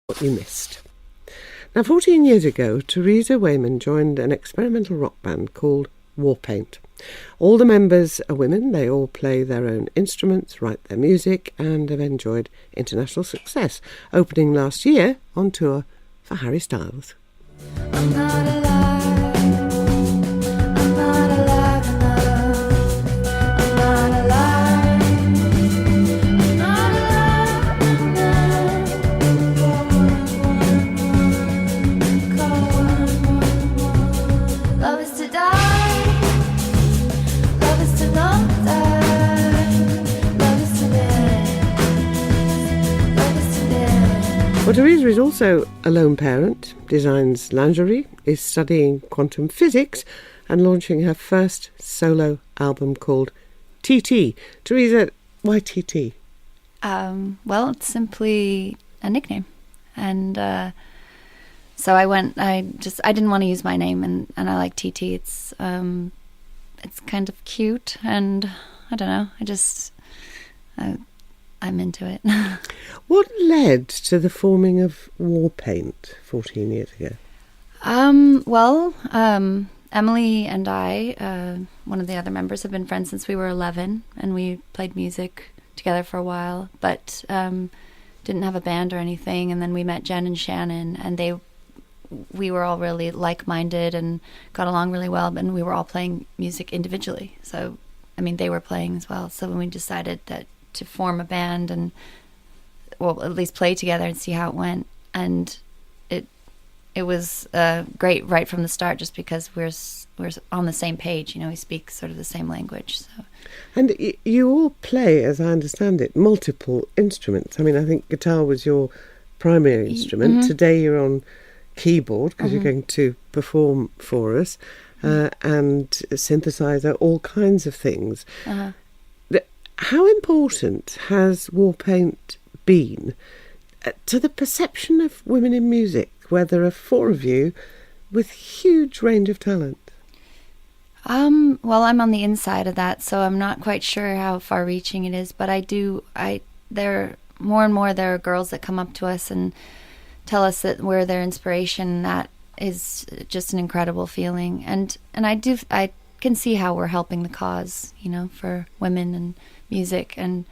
what you missed. Now, 14 years ago, Theresa Wayman joined an experimental rock band called Warpaint. All the members are women, they all play their own instruments, write their music, and have enjoyed international success, opening last year on tour for Harry Styles. I'm not alive, I'm not alive enough, I'm not alive, I'm not alive enough. Call 111. Love is to die, love is to not die, love is to live, love is to live. Well, Theresa is also a lone parent, designs lingerie, is studying quantum physics and launching her first solo album called TT. Theresa, why TT? Well, it's simply a nickname. And so I didn't want to use my name, and I like TT. It's kind of cute, and I don't know, I'm into it. What led to the forming of Warpaint 14 years ago? Emily and I, one of the other members, have been friends since we were 11, and we played music together for a while, but didn't have a band or anything. And then we met Jen and Shannon, and we were all really like-minded and got along really well, and we were all playing music individually. So, I mean, they were playing as well. So when we decided to form a band and, well, at least play together and see how it went, and it was great right from the start, just because we're on the same page. You know, we speak sort of the same language. So. And you all play, as I understand it, multiple instruments. I mean, I think guitar was your primary instrument. Mm-hmm. Today you're on keyboard because you're going to perform for us, and a synthesizer, all kinds of things. Uh-huh. How important has Warpaint been to the perception of women in music, where there are four of you with huge range of talent? Well, I'm on the inside of that, so I'm not quite sure how far-reaching it is, but there are girls that come up to us and tell us that we're their inspiration, and that is just an incredible feeling. And I can see how we're helping the cause, you know, for women and music. And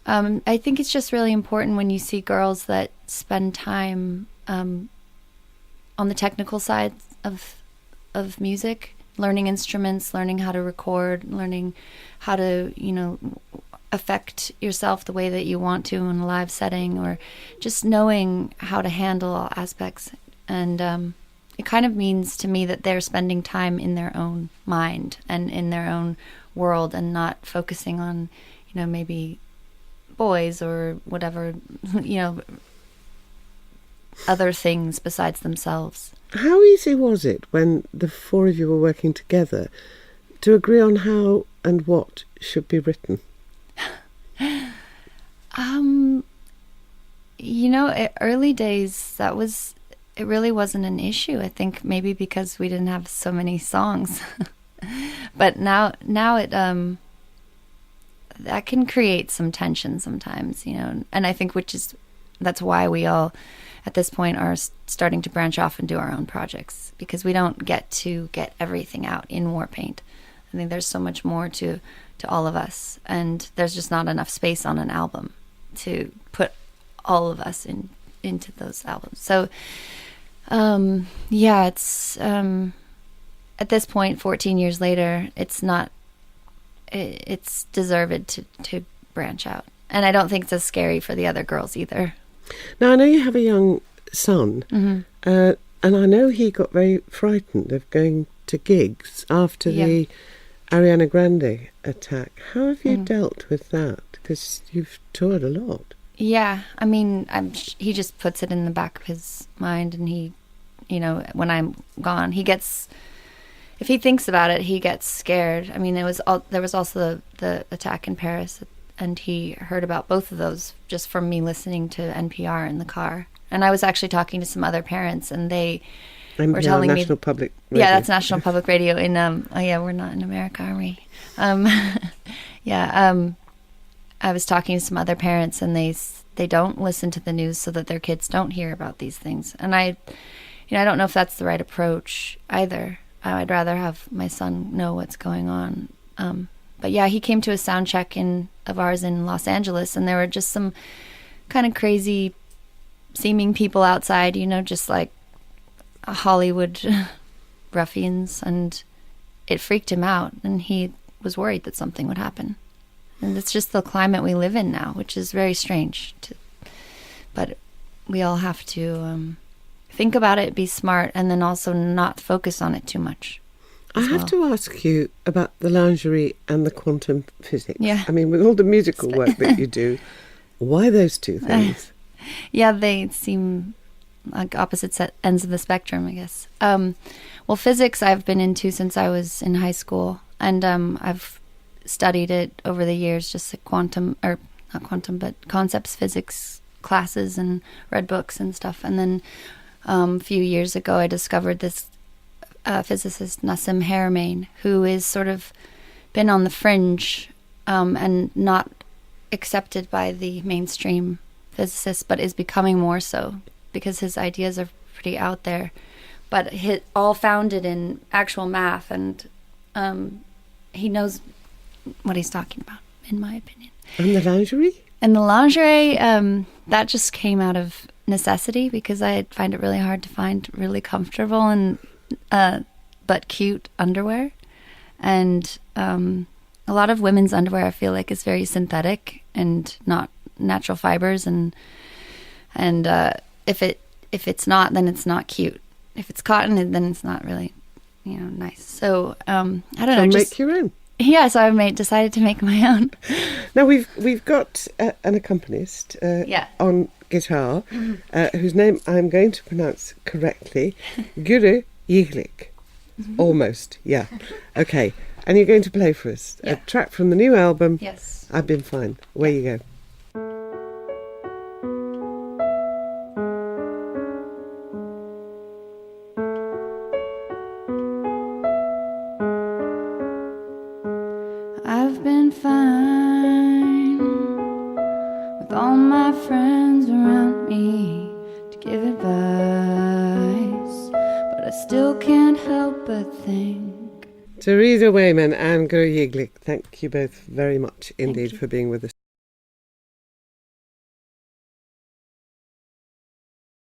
I think it's just really important when you see girls that spend time on the technical side of music, learning instruments, learning how to record, learning how to, you know, affect yourself the way that you want to in a live setting, or just knowing how to handle all aspects. And it kind of means to me that they're spending time in their own mind and in their own world, and not focusing on, you know, maybe boys or whatever, you know, other things besides themselves. How easy was it, when the four of you were working together, to agree on how and what should be written? You know, early days, it really wasn't an issue. I think maybe because we didn't have so many songs. But now it that can create some tension sometimes, you know. And I think that's why we all at this point are starting to branch off and do our own projects, because we don't get to get everything out in Warpaint. I think there's so much more to all of us, and there's just not enough space on an album to put all of us into those albums. So it's at this point, 14 years later, it's deserved to branch out. And I don't think it's as scary for the other girls either. Now, I know you have a young son, and I know he got very frightened of going to gigs after the Ariana Grande attack. How have you dealt with that? Because you've toured a lot. Yeah, I mean, he just puts it in the back of his mind, and he, you know, when I'm gone, if he thinks about it, he gets scared. I mean, there was also the attack in Paris, and he heard about both of those just from me listening to NPR in the car. And I was actually talking to some other parents, and they were telling me... National Public Radio. Yeah, that's National Public Radio in... we're not in America, are we? I was talking to some other parents, and they don't listen to the news so that their kids don't hear about these things. And I don't know if that's the right approach either. I'd rather have my son know what's going on. But yeah, he came to a sound check of ours in Los Angeles, and there were just some kind of crazy seeming people outside, just like Hollywood ruffians, and it freaked him out, and he was worried that something would happen. And it's just the climate we live in now, which is very strange. But we all have to think about it, be smart, and then also not focus on it too much. I have to ask you about the lingerie and the quantum physics. Yeah. I mean, with all the musical work that you do, why those two things? Yeah, they seem like opposite ends of the spectrum, I guess. Well, physics I've been into since I was in high school, and I've studied it over the years, just like not quantum, but concepts physics classes and read books and stuff. And then a few years ago, I discovered this physicist, Nassim Haramein, who is sort of been on the fringe and not accepted by the mainstream physicists, but is becoming more so because his ideas are pretty out there, but all founded in actual math, and he knows what he's talking about, in my opinion. And the lingerie? And the lingerie, that just came out of necessity, because I find it really hard to find really comfortable and but cute underwear. And a lot of women's underwear, I feel like, is very synthetic and not natural fibers, and if it's not, then it's not cute. If it's cotton, then it's not really nice. So I don't know. So make your own. Yeah, so I decided to make my own. Now we've got an accompanist on guitar, whose name I'm going to pronounce correctly, Guru Yiglik. Almost, yeah. Okay, and you're going to play for us a track from the new album. Yes. I've Been Fine. Where you go. I've been fine with all my friends around me to give advice, but I still can't help but think. Theresa Wayman and Guru Yiglik, thank you both very much indeed for being with us.